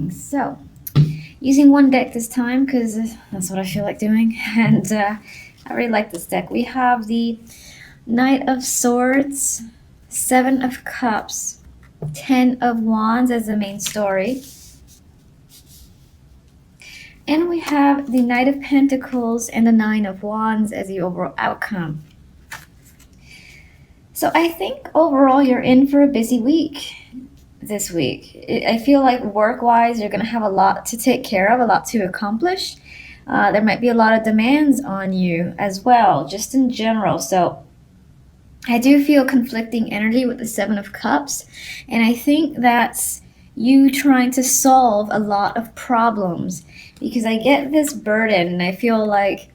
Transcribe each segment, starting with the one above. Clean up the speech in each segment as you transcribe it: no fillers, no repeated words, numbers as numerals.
readings. So, using one deck this time because that's what I feel like doing. And I really like this deck. We have the Knight of Swords, Seven of Cups, Ten of Wands as the main story. And we have the Knight of Pentacles and the Nine of Wands as the overall outcome. So I think overall you're in for a busy week this week. I feel like work-wise you're going to have a lot to take care of, a lot to accomplish. There might be a lot of demands on you as well, just in general. So I do feel conflicting energy with the Seven of Cups. And I think that's you trying to solve a lot of problems, because I get this burden and I feel like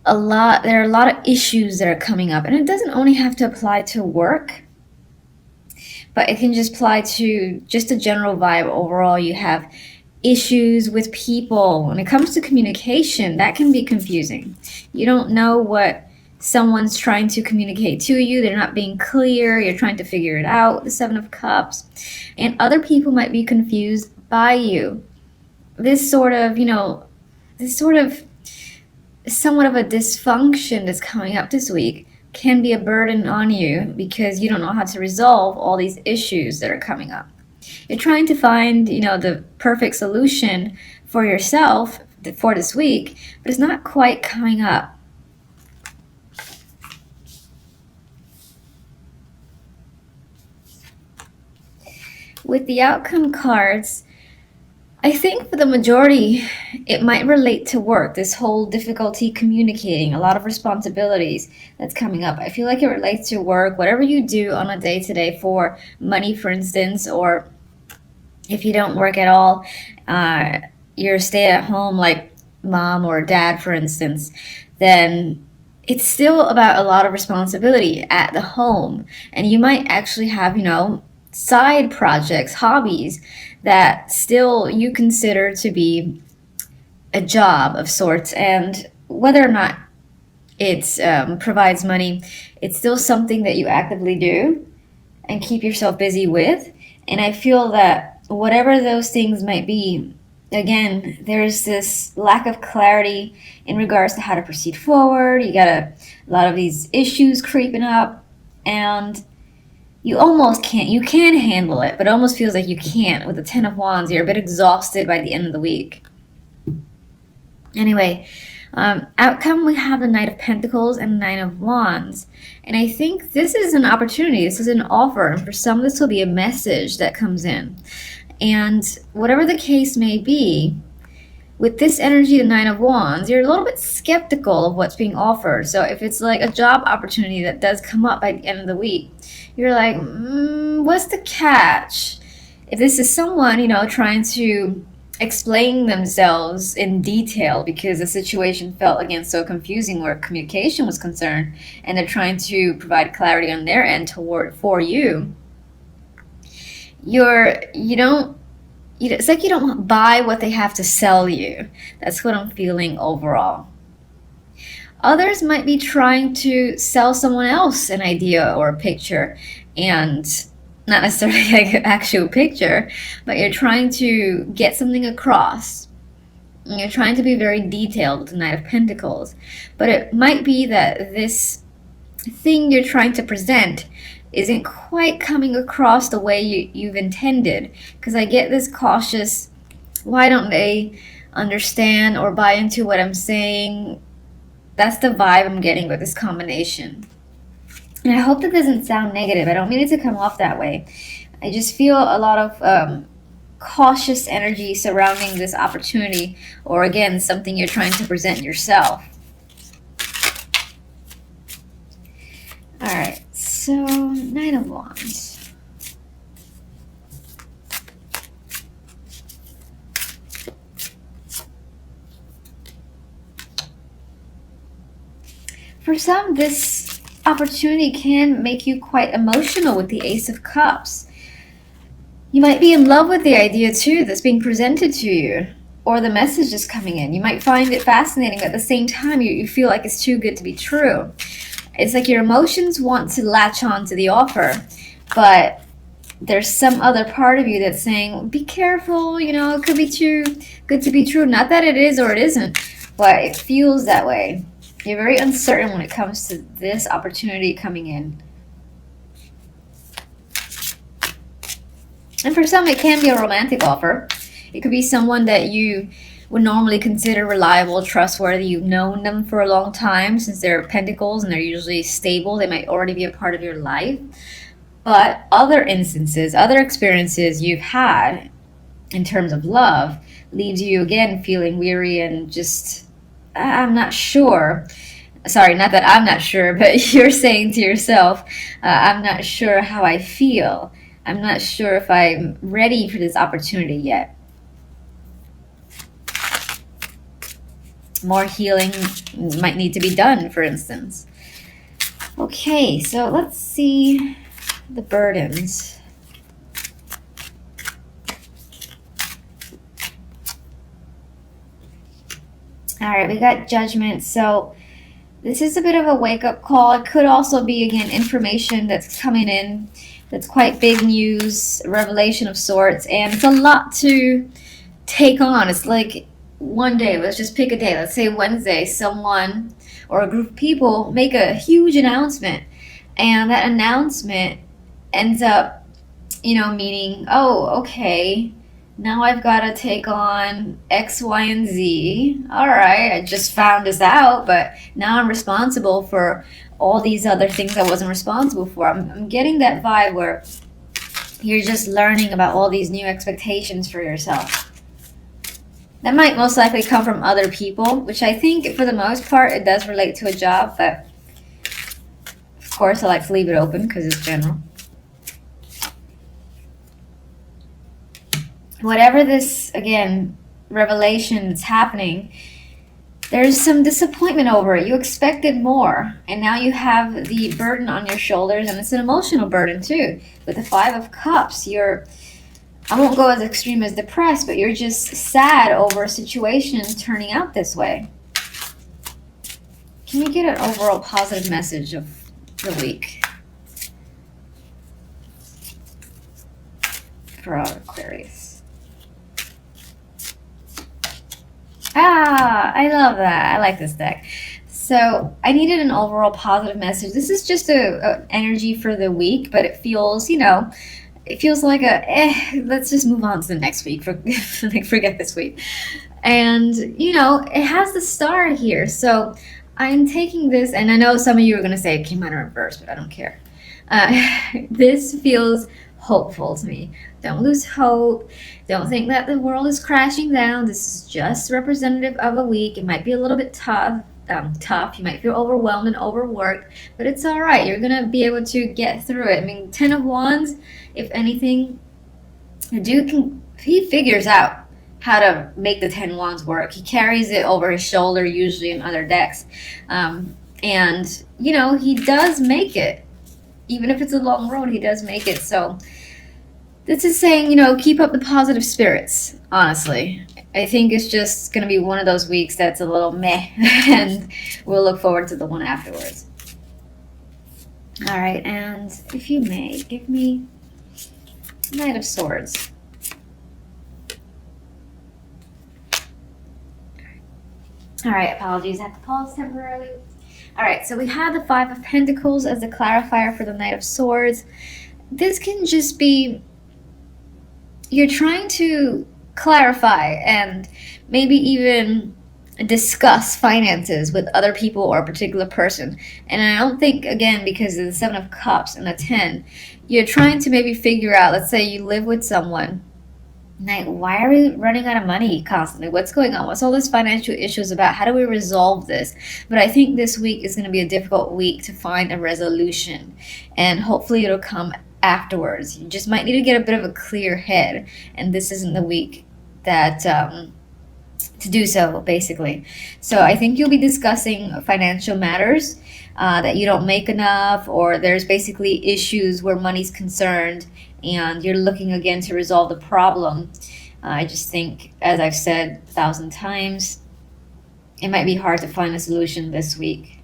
there are a lot of issues that are coming up. And it doesn't only have to apply to work, but it can just apply to just a general vibe. Overall, you have issues with people. When it comes to communication, that can be confusing. You don't know what someone's trying to communicate to you. They're not being clear. You're trying to figure it out, the Seven of Cups. And other people might be confused by you. This sort of somewhat of a dysfunction that's coming up this week can be a burden on you because you don't know how to resolve all these issues that are coming up. You're trying to find, the perfect solution for yourself for this week, but it's not quite coming up. With the outcome cards, I think for the majority, it might relate to work, this whole difficulty communicating, a lot of responsibilities that's coming up. I feel like it relates to work, whatever you do on a day-to-day for money, for instance, or if you don't work at all, you're a stay-at-home like mom or dad, for instance, then it's still about a lot of responsibility at the home. And you might actually have, side projects, hobbies that still you consider to be a job of sorts. And whether or not it provides money, it's still something that you actively do and keep yourself busy with. And I feel that whatever those things might be, again, there's this lack of clarity in regards to how to proceed forward. You got a lot of these issues creeping up, and you can handle it, but it almost feels like you can't. With the Ten of Wands, you're a bit exhausted by the end of the week. Anyway, outcome, we have the Knight of Pentacles and Nine of Wands. And I think this is an opportunity. This is an offer. And for some, this will be a message that comes in. And whatever the case may be, with this energy, the Nine of Wands, you're a little bit skeptical of what's being offered. So if it's like a job opportunity that does come up by the end of the week, you're like, what's the catch? If this is someone, trying to explain themselves in detail because the situation felt, again, so confusing where communication was concerned, and they're trying to provide clarity on their end for you, it's like you don't buy what they have to sell you. That's what I'm feeling overall. Others might be trying to sell someone else an idea or a picture, and not necessarily like an actual picture, but you're trying to get something across. And you're trying to be very detailed with the Knight of Pentacles. But it might be that this thing you're trying to present isn't quite coming across the way you've intended, because I get this cautious, why don't they understand or buy into what I'm saying? That's the vibe I'm getting with this combination. And I hope that doesn't sound negative. I don't mean it to come off that way. I just feel a lot of cautious energy surrounding this opportunity, or again, something you're trying to present yourself. All right, so Nine of Wands. For some, this opportunity can make you quite emotional with the Ace of Cups. You might be in love with the idea too that's being presented to you, or the message is coming in. You might find it fascinating, but at the same time you feel like it's too good to be true. It's like your emotions want to latch on to the offer, but there's some other part of you that's saying, be careful, you know, it could be too good to be true. Not that it is or it isn't, but it feels that way. You're very uncertain when it comes to this opportunity coming in. And for some, it can be a romantic offer. It could be someone that you would normally consider reliable, trustworthy. You've known them for a long time, since they're pentacles and they're usually stable. They might already be a part of your life. But other instances, other experiences you've had in terms of love leaves you again feeling weary and just, I'm not sure. Sorry, not that I'm not sure, but you're saying to yourself, I'm not sure how I feel. I'm not sure if I'm ready for this opportunity yet. More healing might need to be done, for instance. Okay, so let's see the burdens. All right, we got Judgment. So this is a bit of a wake-up call. It could also be, again, information that's coming in that's quite big news, revelation of sorts, and it's a lot to take on. It's like one day, let's just pick a day, let's say Wednesday, someone or a group of people make a huge announcement, and that announcement ends up, you know, meaning, oh, okay, now I've got to take on X, Y, and Z. All right, I just found this out, but now I'm responsible for all these other things I wasn't responsible for. I'm getting that vibe where you're just learning about all these new expectations for yourself. That might most likely come from other people, which I think for the most part it does relate to a job, but of course I like to leave it open because it's general. Whatever this, again, revelation that's happening, there's some disappointment over it. You expected more, and now you have the burden on your shoulders, and it's an emotional burden too. With the Five of Cups, I won't go as extreme as depressed, but you're just sad over a situation turning out this way. Can we get an overall positive message of the week for our Aquarius? I love that. I like this deck. So I needed an overall positive message. This is just a energy for the week, but it feels, you know, it feels like let's just move on to the next week. Forget this week. And, you know, it has the star here. So I'm taking this, and I know some of you are going to say it came out in reverse, but I don't care. This feels hopeful to me. Don't lose hope. Don't think that the world is crashing down. This is just representative of a week. It might be a little bit tough. You might feel overwhelmed and overworked, but it's all right. You're going to be able to get through it. I mean, 10 of Wands, if anything, the dude he figures out how to make the 10 Wands work. He carries it over his shoulder, usually in other decks. And, you know, he does make it. Even if it's a long road, he does make it. So this is saying, you know, keep up the positive spirits, honestly. I think it's just going to be one of those weeks that's a little meh, and we'll look forward to the one afterwards. All right, and if you may, give me Knight of Swords. All right, apologies, I have to pause temporarily. All right, so we have the Five of Pentacles as a clarifier for the Knight of Swords. This can just be, you're trying to clarify and maybe even discuss finances with other people or a particular person. And I don't think, again, because of the Seven of Cups and the 10, you're trying to maybe figure out, let's say you live with someone. Like, why are we running out of money constantly? What's going on? What's all this financial issues about? How do we resolve this? But I think this week is going to be a difficult week to find a resolution. And hopefully it'll come afterwards. You just might need to get a bit of a clear head. And this isn't the week that to do so, basically. So I think you'll be discussing financial matters, that you don't make enough, or there's basically issues where money's concerned, and you're looking again to resolve the problem. I just think, as I've said 1,000 times, it might be hard to find a solution this week.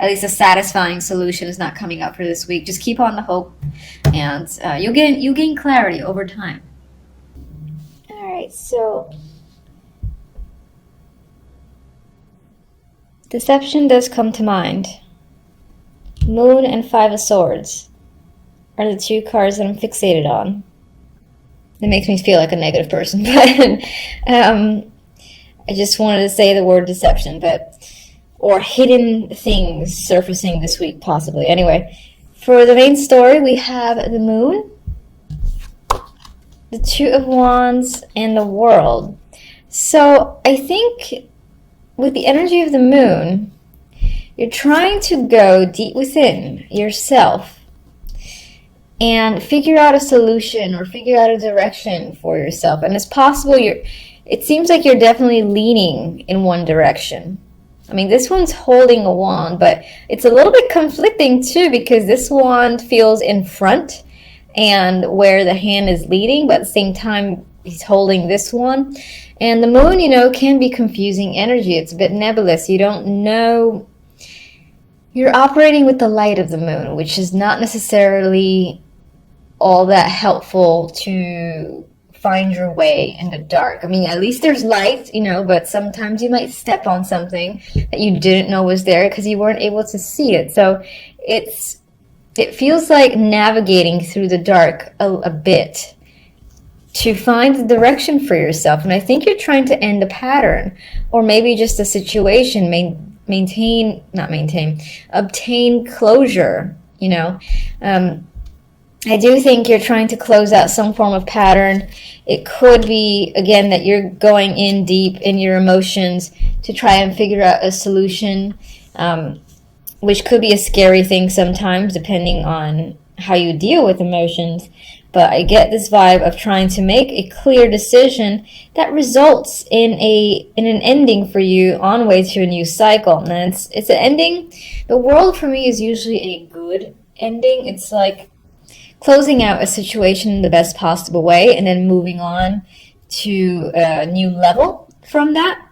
at least a satisfying solution is not coming up for this week. Just keep on the hope, and you'll gain clarity over time. All right, so deception does come to mind. Moon and Five of Swords are the two cards that I'm fixated on. It makes me feel like a negative person, but I just wanted to say the word deception, or hidden things surfacing this week, possibly. Anyway, for the main story, we have the Moon, the Two of Wands, and the World. So I think with the energy of the Moon, you're trying to go deep within yourself and figure out a solution or figure out a direction for yourself. And it's possible it seems like you're definitely leaning in one direction. I mean, this one's holding a wand, but it's a little bit conflicting too, because this wand feels in front and where the hand is leading, but at the same time, he's holding this one. And the Moon, can be confusing energy. It's a bit nebulous. You don't know. You're operating with the light of the Moon, which is not necessarily all that helpful to find your way in the dark. I mean, at least there's light, but sometimes you might step on something that you didn't know was there because you weren't able to see it. So it feels like navigating through the dark a bit to find the direction for yourself. And I think you're trying to end a pattern, or maybe just a situation, obtain closure, I do think you're trying to close out some form of pattern. It could be, again, that you're going in deep in your emotions to try and figure out a solution, which could be a scary thing sometimes, depending on how you deal with emotions. But I get this vibe of trying to make a clear decision that results in an ending for you on way to a new cycle. And it's an ending. The World for me is usually a good ending. It's like closing out a situation in the best possible way and then moving on to a new level from that.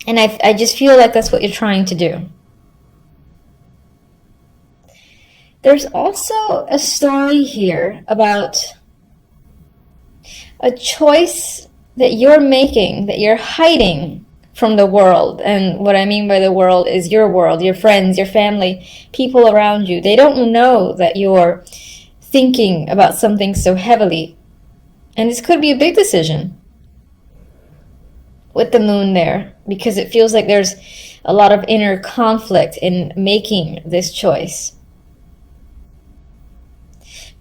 And I just feel like that's what you're trying to do. There's also a story here about a choice that you're making, that you're hiding from the world. And what I mean by the world is your world, your friends, your family, people around you. They don't know that you're thinking about something so heavily. And this could be a big decision with the Moon there, because it feels like there's a lot of inner conflict in making this choice.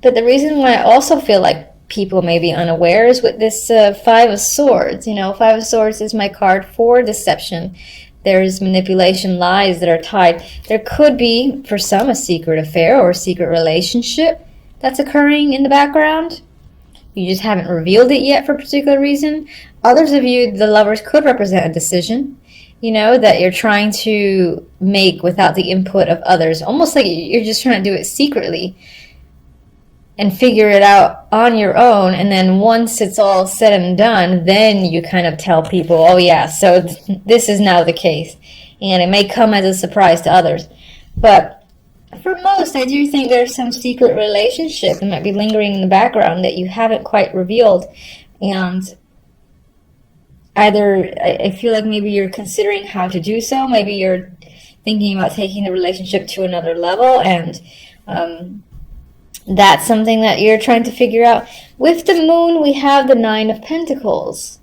But the reason why I also feel like people may be unaware is with this Five of Swords. Five of Swords is my card for deception. There's manipulation, lies that are tied. There could be, for some, a secret affair or a secret relationship that's occurring in the background. You just haven't revealed it yet for a particular reason. Others of you, the Lovers, could represent a decision, that you're trying to make without the input of others. Almost like you're just trying to do it secretly and figure it out on your own, and then once it's all said and done, then you kind of tell people, oh yeah, so this is now the case. And it may come as a surprise to others. But for most, I do think there's some secret relationship that might be lingering in the background that you haven't quite revealed. And either, I feel like maybe you're considering how to do so, maybe you're thinking about taking the relationship to another level, and that's something that you're trying to figure out. With the Moon, we have the Nine of Pentacles.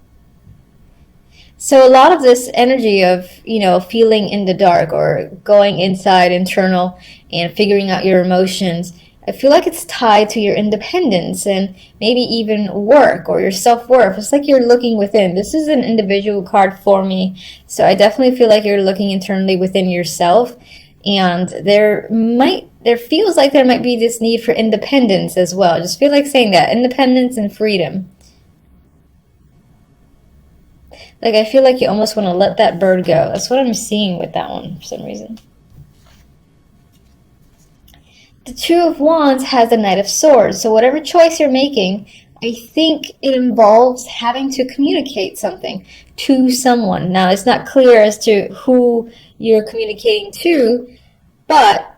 So a lot of this energy of, feeling in the dark or going inside, internal, and figuring out your emotions, I feel like it's tied to your independence and maybe even work or your self-worth. It's like you're looking within. This is an individual card for me. So I definitely feel like you're looking internally within yourself. And there feels like there might be this need for independence as well. I just feel like saying that. Independence and freedom. Like, I feel like you almost want to let that bird go. That's what I'm seeing with that one for some reason. The Two of Wands has the Knight of Swords. So whatever choice you're making, I think it involves having to communicate something to someone. Now, it's not clear as to who you're communicating to, but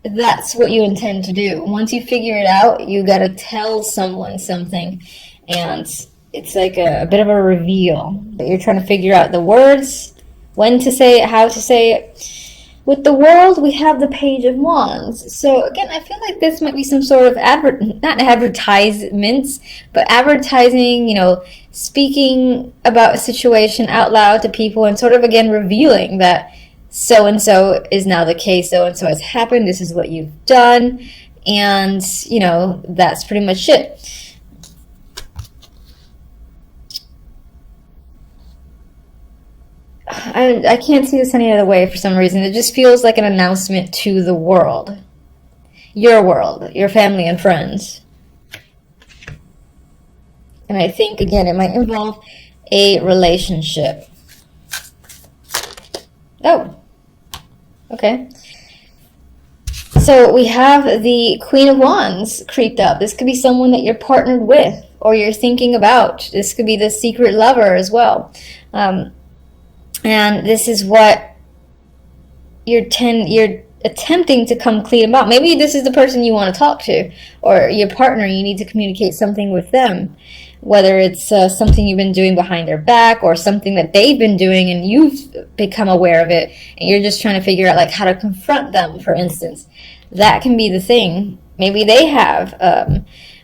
that's what you intend to do. Once you figure it out, you got to tell someone something. And it's like a bit of a reveal. But you're trying to figure out the words, when to say it, how to say it. With the world, we have the Page of Wands. So again, I feel like this might be some sort of not advertisements, but advertising, speaking about a situation out loud to people and sort of again revealing that so and so is now the case, so and so has happened, this is what you've done, and that's pretty much it. I can't see this any other way for some reason. It just feels like an announcement to the world. World, your family and friends. And I think, again, it might involve a relationship. Oh, okay. So we have the Queen of Wands creeped up. This could be someone that you're partnered with or you're thinking about. This could be the secret lover as well. And this is what you're attempting to come clean about. Maybe this is the person you want to talk to, or your partner, you need to communicate something with them. Whether it's something you've been doing behind their back or something that they've been doing and you've become aware of it, and you're just trying to figure out like how to confront them, for instance. That can be the thing. Maybe they have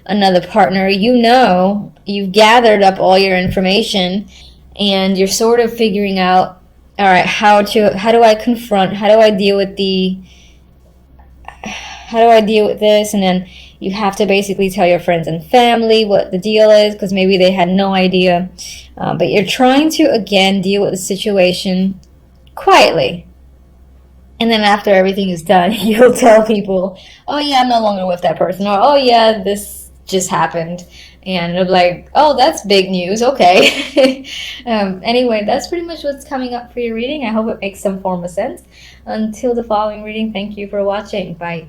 another partner. You've gathered up all your information and you're sort of figuring out, all right, how do I confront, how do I deal with this, and then you have to basically tell your friends and family what the deal is, because maybe they had no idea, but you're trying to again deal with the situation quietly, and then after everything is done, you'll tell people, oh yeah, I'm no longer with that person, or oh yeah, this just happened. And they're like, oh, that's big news. Okay. Anyway, that's pretty much what's coming up for your reading. I hope it makes some form of sense. Until the following reading, thank you for watching. Bye.